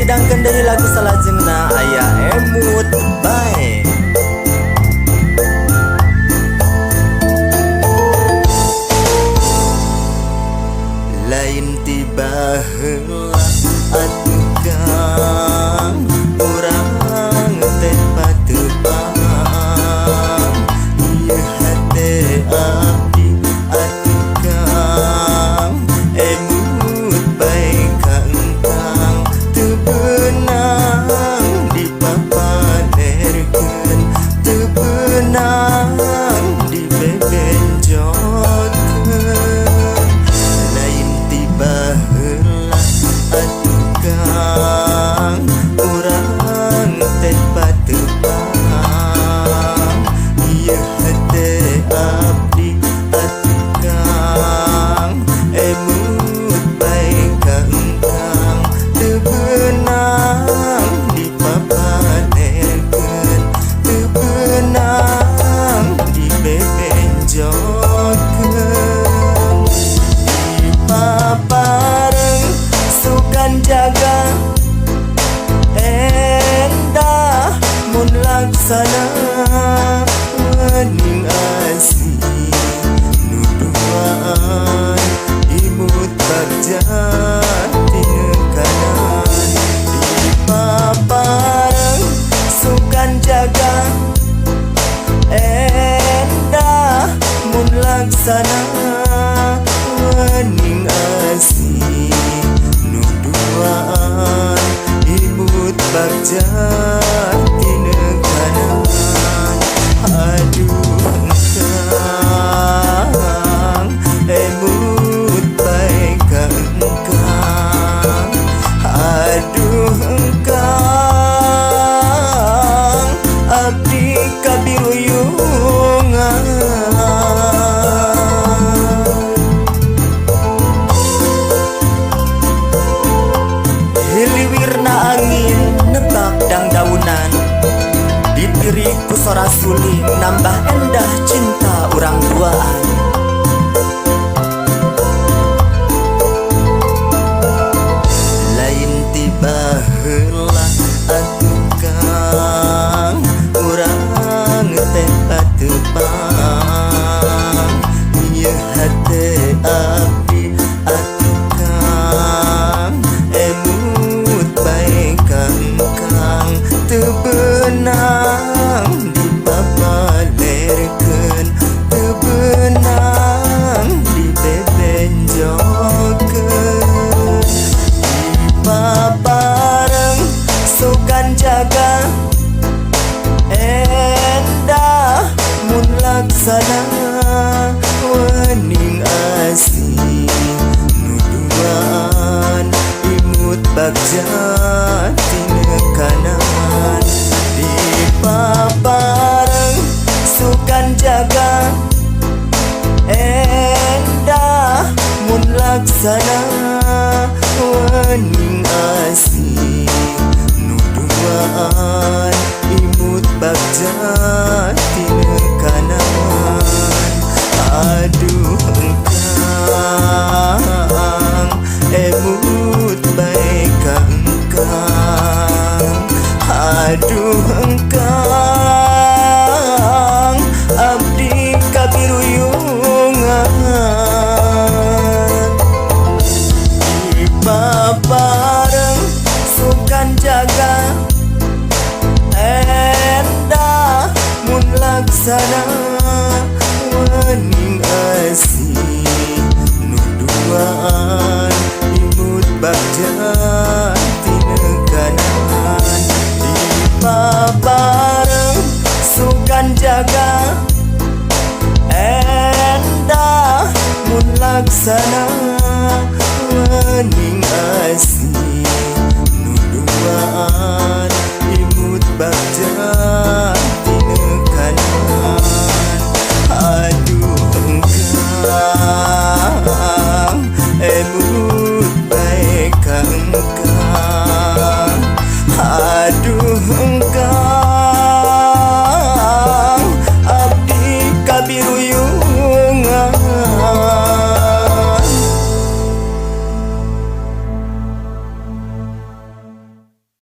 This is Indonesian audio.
hidangkan dari lagu salajengna aya emut bae. Lain tiba heula atuh kang urang teh patepang ieu hate abdi atuh kang emut bae ka engkang teu beunang dipapanerkeun teu beunang dibebenjotkeun. Lain tiba heula atuh kang urang teh patepang ieu hate abdi atuh kang emut bae ka engkang teu beunang dipapanerkeun teu beunang dibebenjotkeun. Papareng sukan jaga endah mun laksana wening asih nuduaan imut bagja tinekanan. Di papareng sukan jaga endah mun laksana wening asih nuduaan imut bagja tinekanan. Aduh kang emut bae ka engkang aduh kang abdi kabiruyungan. Hiliwirna angin netap dangdaunan dipiriku sora suling nambah endah cinta urang duaan. Lain tiba heula atuh kang urang teh patepang ieu hate abdi atuh kang emut bae ka engkang teu beunang dipapalerkeun teu beunang dibebenjotkeun. Papareng sukan jaga endah mun laksana wening asih nuduaan imut bagja tinekanan. Di papareng sukan jaga endah mun laksana wening asih nuduaan imut bagja tinekanan. Aduh kang emut bae ka engkang aduh kang abdi kabiruyungan. Di papareng sukan jaga endah mun laksana wening asih nuduaan imut bagja tinekanan. Di papareng sukan jaga endah mun laksana wening asih nuduaan imut bagja tinekanan. Aduh kang emut bae ka engkang aduh kang abdi kabiruyungan.